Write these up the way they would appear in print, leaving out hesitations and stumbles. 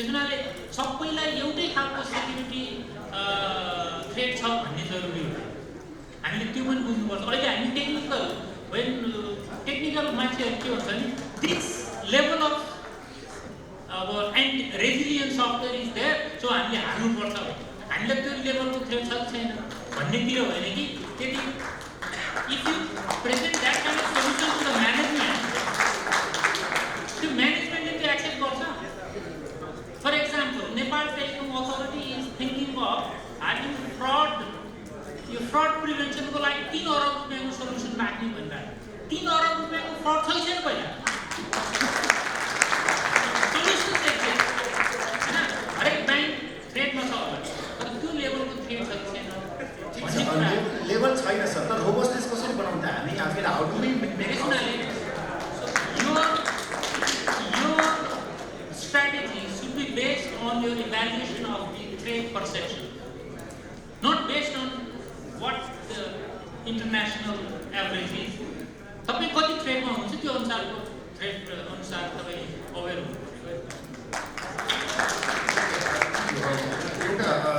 त्यसैले सबैलाई एउटै खालको सेक्युरिटी थ्रेट छ भन्ने जरुरी हो हामीले त्यो पनि बुझ्नुपर्छ अहिले हामी टेक्निकल मान्छेहरू के भन्छ नि दिस लेभल अफ अब and resilience software is there so हामीले हाल्नुपर्छ हामीलाई त्यो लेभलको थ्रेट छ छैन भन्नेतिर होइन कि त्यति if you present that kind of solution to the management त्यो म्यानेजमेन्टले त्यो एक्सेप्ट गर्छ for example Nepal telecom authority is thinking of having fraud यो फ्रड प्रिभेन्सनको लागि 3 अरब रुपैयाँको सोल्युसन राख्ने भनेर 3 अरब रुपैयाँको फ्रड छैन पहिला सोल्युसन चाहिँ के हैन हरेक बैंक थ्रेटमा छ होला तर त्यो लेभलको थ्रेट छैन लेभल छैन सर तर रोबस्टनेस कसरी बनाउँदा हामी आफैले how do we make your strategy should be based on your evaluation of the threat perception not based on what the international average is. तपाईं कति ट्रेडमा हुनुहुन्छ त्यो अनुसारको ट्रेड अनुसार तपाईं अवेयर हुनुहुन्छ.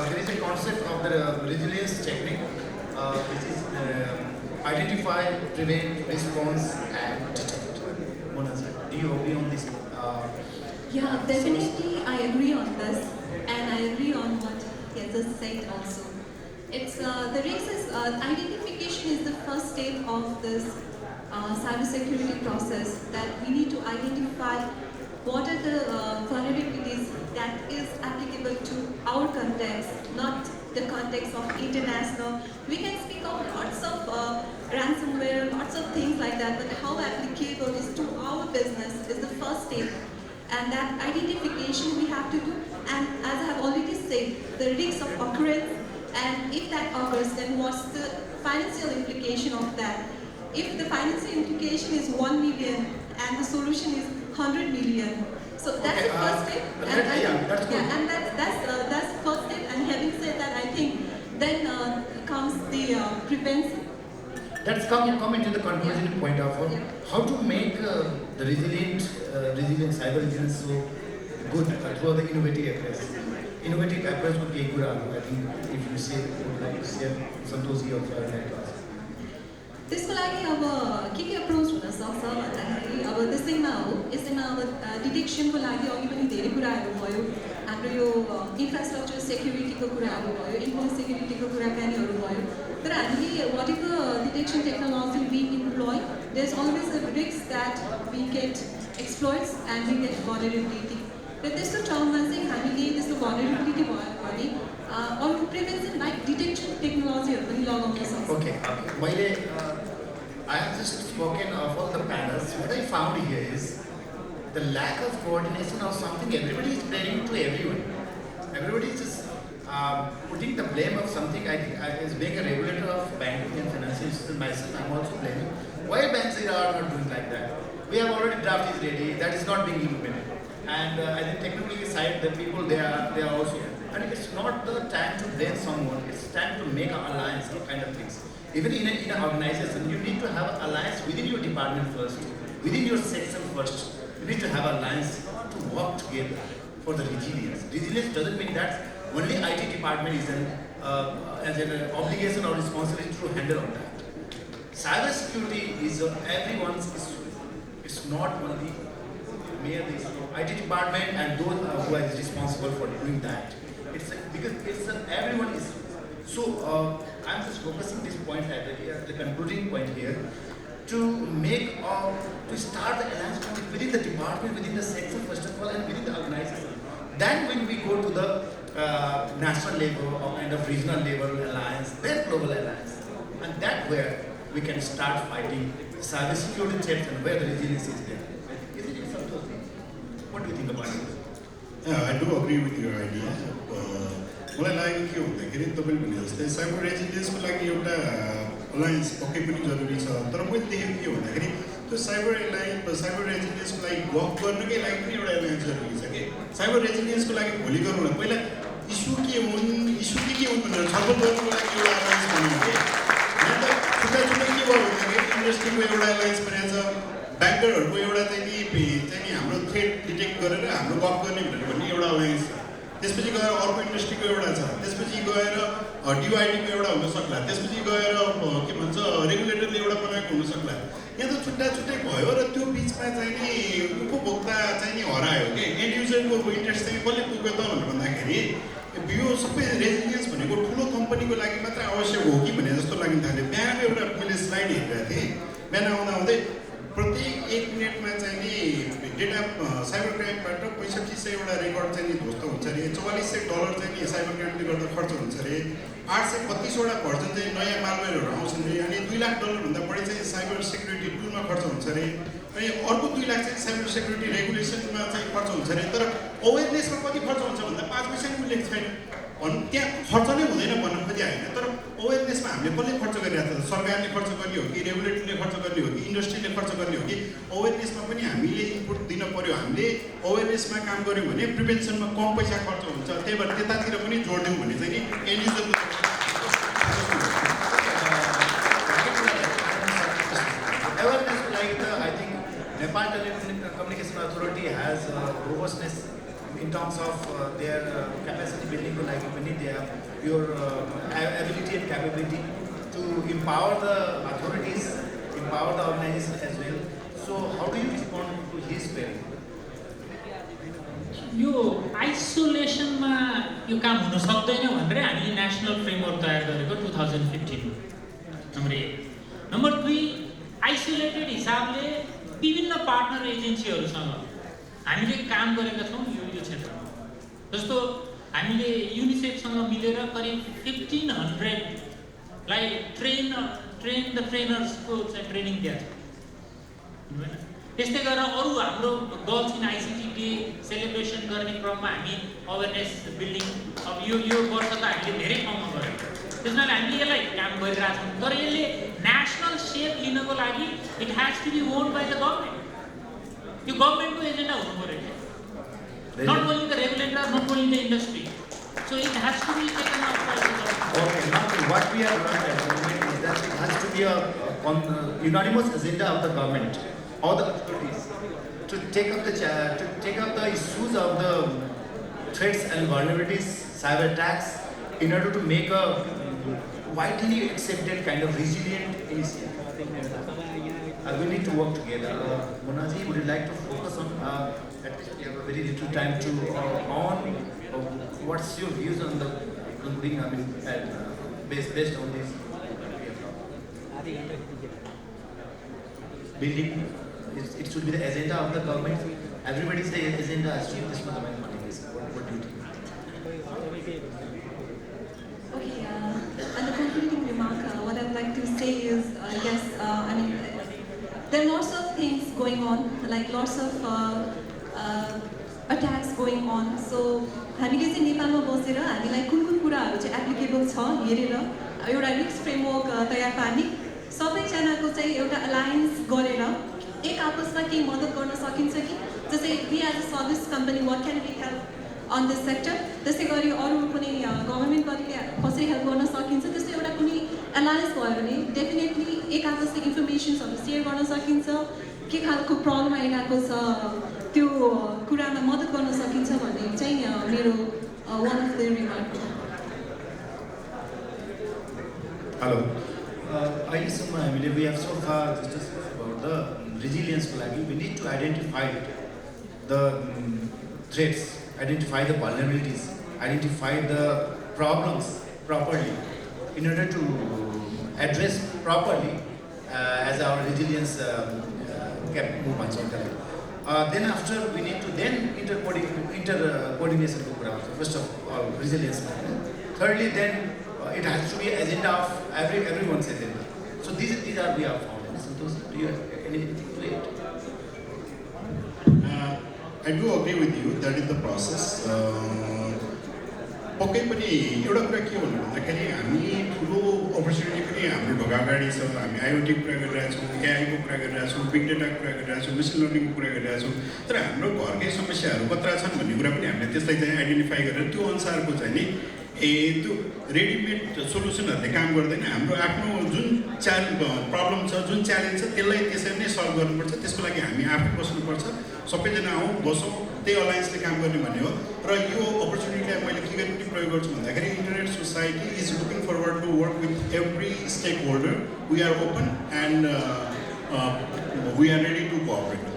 There is a concept of the resilience technique which is identify, prevent, response and detect. Mona sir, do you agree on this? Yeah, definitely I agree on this and I agree on what he has said also. It's the reasons identification is the first step of this cybersecurity process that we need to identify what are the vulnerabilities that is applicable to our context, not the context of international. We can speak of lots of ransomware, lots of things like that, but how applicable is to our business is the first step. And that identification we have to do. And as I have already said, the risks of occurrence. And if that occurs, then what's the financial implication of that? If the financial implication is 1 million and the solution is 100 million, so that's the first step. And that's first step. And having said that, I think then comes the prevention. Let's come into the conclusion point of how to make the resilient cyber resilience so good through the innovative approach. Innovative approach would be a good answer. I think if you say, would like to share Santoshi or त्यसको लागि अब के approach हुन सक्छ भन्दाखेरि अब त्यसैमा हो यसैमा अब डिटेक्सनको लागि अघि पनि धेरै कुराहरू भयो हाम्रो यो इन्फ्रास्ट्रक्चर सेक्युरिटीको कुराहरू भयो इन्फर्म सेक्युरिटीको कुराकानीहरू भयो तर हामीले whatever detection technology we employ there's always a risk that we get exploits and we get vulnerability र त्यस्तो ठाउँमा चाहिँ हामीले त्यस्तो vulnerability भयो भने अरू प्रिभेन्सन लाइक डिटेक्सन टेक्नोलोजीहरू पनि लगाउन सक्छ. Okay, I have just spoken of all the panels. What I found here is the lack of coordination of something. Everybody is blaming to everyone. Everybody is just putting the blame of something. I as being a regulator of banking and financial institutions myself, I'm also blaming. Why banks are not doing like that? We have already draft is ready. That is not being implemented. And I think technically side the people they are also. And it's not the time to blame someone. It's time to make an alliance, kind of things. Even in an organization, you need to have an alliance within your department first, within your section first. You need to have an alliance to work together for the resilience. Resilience doesn't mean that only IT department is as an obligation or responsibility to handle on that. Cyber security is everyone's issue. It's not only merely IT department and those who are responsible for doing that. Because everyone is. So I'm just focusing this point at the concluding point here to make to start the alliance within the department, within the section first of all, and within the organization. Then when we go to the national level or kind of regional level alliance, then global alliance, and that where we can start fighting cyber security threats and where the resilience is there. Isn't it something? What do you think about it? Yeah, I do agree with your idea. मलाई लाग्यो के भन्दाखेरि तपाईले भने जस्तै cyber रेजिलियन्सको लागि एउटा alliance पक्कै पनि जरुरी छ तर मैले देखेको के भन्दाखेरि त्यो साइबर रेजिलियन्सको लागि वर्क गर्नकै लागि पनि एउटा अलायन्स जरुरी छ के साइबर रेजिलियन्सको लागि भोलि गरौँ न पहिला इस्यु के हुन् भनेर छलफल गर्नुको लागि एउटा अलायन्स बन्यो के यहाँ त छुट्टा के भयो भन्दाखेरि इन्डस्ट्रीको एउटा अलायन्स बनेको छ ब्याङ्करहरूको एउटा चाहिँ नि हाम्रो थ्रेट डिटेक्ट गरेर हाम्रो वर्क गर्ने भनेर भन्ने एउटा अलायन्स त्यसपछि गएर अर्को इन्डस्ट्रीको एउटा छ, त्यसपछि गएर डिवाइडीको एउटा हुन सक्ला, त्यसपछि गएर के भन्छ रेगुलेटरले एउटा बनाएको हुन सक्ला। यहाँ त छुट्टा छुट्टै भयो र त्यो बिचमा चाहिँ नि उपभोक्ता चाहिँ नि हरायो कि एन्ड युजरको इन्ट्रेस्ट चाहिँ कसले पुग्यो त भनेर भन्दाखेरि यो सबै रेजिलियन्स भनेको ठुलो कम्पनीको लागि मात्र आवश्यक हो कि भने जस्तो लाग्न थाल्यो। बिहान एउटा मैले स्लाइड हेरिरहेको थिएँ, बिहान आउँदै प्रत्येक 1 मिनटमा चाहिँ नि डेटा साइबर क्राइमबाट 6500 रेकर्ड चाहिँ नि ध्वस्त हुन्छ अरे, $4400 चाहिँ नि साइबर क्राइमले गर्दा खर्च हुन्छ अरे, 832 भर्जन चाहिँ नयाँ मालवेयरहरू आउँछन् अरे, अनि $2 लाख भन्दा बढी चाहिँ साइबर सेक्युरिटी टुलमा खर्च हुन्छ अरे, अनि अर्को 2 लाख चाहिँ साइबर सेक्युरिटी रेगुलेसनमा चाहिँ खर्च हुन्छ अरे। तर अवेरनेसमा कति खर्च हुन्छ भन्दा 5 पैसा पनि उल्लेख छैन। त्यहाँ खर्च नै हुँदैन भन्न खोजे होइन, तर अवेरनेसमा हामीले कसले खर्च गरिरहेको छ? सरकारले खर्च गर्ने हो कि रेगुलेटरले खर्च गर्ने हो कि इन्डस्ट्रीले खर्च गर्ने हो कि? अवेरनेसमा पनि हामीले इनपुट दिन पर्यो। हामीले अवेरनेसमा काम गऱ्यौँ भने प्रिभेन्सनमा कम पैसा खर्च हुन्छ, त्यही भएर त्यतातिर पनि जोड दिउँ भने चाहिँ नि and युजरको awareness like I think Nepal Telecommunication Authority has robustness in terms of their capacity building. Like when they have your ability and capability to empower the authorities, empower the organization as well. So how do you respond to his query? यो आइसोलेसनमा यो काम हुन सक्दैन भनेर हामीले national framework तयार गरेको 2015 number 1। Number 2 isolated हिसाबले विभिन्न पार्टनर एजेन्सीहरूसँग हामीले काम गरेका छौँ यो क्षेत्रमा। जस्तो हामीले युनिसेफसँग मिलेर करिब 1500 लाई ट्रेन द ट्रेनर्सको चाहिँ ट्रेनिङ दिएको छ। त्यस्तै गरेर अरू हाम्रो girls in ICT day celebration गर्ने क्रममा हामी अवेरनेस बिल्डिङ अब यो वर्ष त हामीले धेरै ठाउँमा गऱ्यौँ। त्यसैले हामीले यसलाई काम गरिरहेछौँ, तर यसले नेसनल सेप लिनको लागि it has to be owned by the government. यो गभर्मेन्टको एजेन्डा हुनु पऱ्यो, not only the regulator, not only the industry. So it has to be taken up by the government. Okay, now what we are trying to implement is that it has to be a unanimous agenda of the government, all the authorities, to take up the issues of the threats and vulnerabilities, cyber attacks, in order to make a widely accepted kind of resilient initiative. We need to work together. Monaji, would you like to focus on? At least we have a very little time to on. What's your views on the concluding? I mean, based on this building, it should be the agenda of the government. Everybody's the agenda has to be this one. What do you think? Okay, and the concluding remark, what I'd like to say is, yes, I mean, there are lots of things going on, like lots of attacks going on. So, हामीले चाहिँ नेपालमा बसेर हामीलाई कुन कुन कुराहरू चाहिँ applicable छ हेरेर एउटा रिस्क फ्रेमवर्क तयार पार्ने, सबैजनाको चाहिँ एउटा अलायन्स गरेर एक आपसमा केही मद्दत गर्न सकिन्छ कि जस्तै we as a service company what can be help on this sector, त्यसै गरी अरू कुनै गभर्मेन्ट बडीले कसरी हेल्प गर्न सकिन्छ, त्यस्तो एउटा कुनै एलायन्स भयो भने डेफिनेटली एक आपसले इन्फर्मेसन्सहरू सेयर गर्न सकिन्छ, के खालको प्रब्लम आइरहेको छ त्यो कुरामा मद्दत गर्न सकिन्छ भन्ने चाहिँ मेरो one of the remark. Hello. अहिलेसम्म हामीले we have so far discussed about the resilience को लागि we need to identify the threats, identify the vulnerabilities, identify the problems properly in order to address properly as our resilience move on. Then after we need to then inter-coordination first of all resilience. Thirdly, then it has to be agenda of everyone's agenda. So these are we have found. So those, do you have anything to it? I do agree with you that is the process. पक्कै पनि एउटा कुरा के भन्नु भन्दाखेरि हामी ठुलो opportunity पनि हाम्रो ढोका अगाडि छ। हामी आइओटी कुरा गरिरहेछौँ, एआईको कुरा गरिरहेछौँ, बिग डेटाको कुरा गरिरहेछौँ, मेसिन लर्निङको कुरा गरिरहेछौँ, तर हाम्रो घरकै समस्याहरू कत्रा छन् भन्ने कुरा पनि हामीले त्यसलाई चाहिँ आइडेन्टिफाई गरेर त्यो अनुसारको चाहिँ नि त्यो रेडिमेड सोल्युसनहरूले काम गर्दैन। हाम्रो आफ्नो जुन प्रब्लम छ, जुन च्यालेन्ज छ त्यसलाई त्यसरी नै सल्भ गर्नुपर्छ। त्यसको लागि हामी आफै बस्नुपर्छ, सबैजना आउँ बसौँ, त्यही अलायन्सले काम गर्ने भन्ने हो र यो अपर्च्युनिटीलाई मैले के गरी पनि प्रयोग गर्छु भन्दाखेरि internet society is looking forward to work with every stakeholder we are open and we are ready to cooperate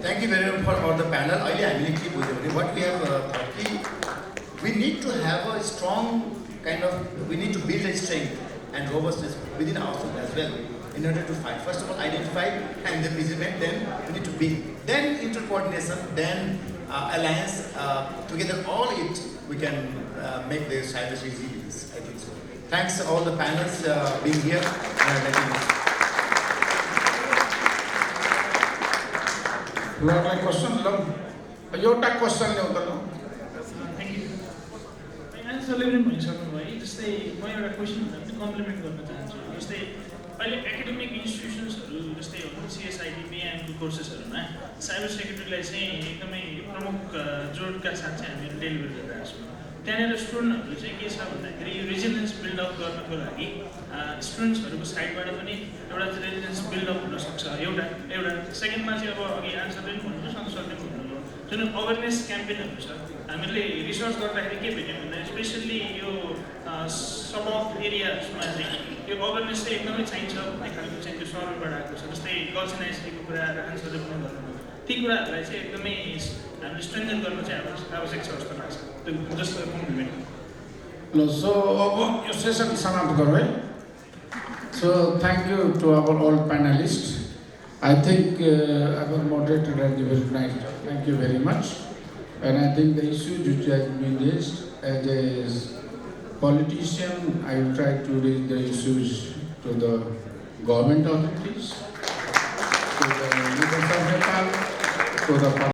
Thank you very much for the panel. अहिले हामीले के बुझ्यौँ भने what we have thought कि we need to have a strong kind of, we need to build a strength and robustness within ourselves as well in order to fight. First of all, identify and then measurement, then we need to build. Then intercoordination, then alliance, together all it, we can make the cyber resilience, I think so. Thanks to all the panels being here. Lordलाई question ल एउटा question ल्याउँदा ल thank you एन्सरले पनि भनिसक्नु भयो जस्तै म एउटा क्वेसन भन्दा पनि कम्प्लिमेन्ट गर्न चाहन्छु जस्तै अहिले एकाडेमिक इन्स्टिट्युसन्सहरू जस्तै सिएसआइटी बिएमको कोर्सेसहरूमा साइबर सेक्युरिटीलाई चाहिँ एकदमै प्रमुख जोडका साथ चाहिँ हामीले डेलिभर गरिरहेको छौँ त्यहाँनिर स्टुडेन्टहरूले चाहिँ के छ भन्दाखेरि यो रेजिलियन्स बिल्डअप गर्नको लागि स्टुडेन्ट्सहरूको साइडबाट पनि एउटा रेजिलियन्स बिल्डअप हुनसक्छ एउटा सेकेन्डमा चाहिँ अब अघि आन्सरले पनि भन्नुभयो सन्सरले पनि भन्नुभयो जुन अवेरनेस क्याम्पेनहरू छ हामीले रिसर्च गर्दाखेरि के भेट्यौँ भन्दा स्पेसल्ली यो सब अफ एरियाजमा चाहिँ यो अवेरनेस चाहिँ एकदमै चाहिन्छ भन्ने खालको चाहिँ त्यो सर्वेबाट आएको छ जस्तै गर्ल्स एनआइसीको कुरा आन्सरले पनि गर्नुभयो ती कुराहरूलाई चाहिँ एकदमै हामीले स्ट्रेन्थन गर्न चाहिँ आवश्यक छ जस्तो लाग्छ त्यो जस्तो कम्प्लिमेन्ट ल सो अब यो सेसन समाप्त गरौँ है so thank you to our all panellist I think our moderator has given nice thank you very much and I think the issues which has been raised as a politician I will try to raise the issues to the government authorities to the leaders of Nepal to the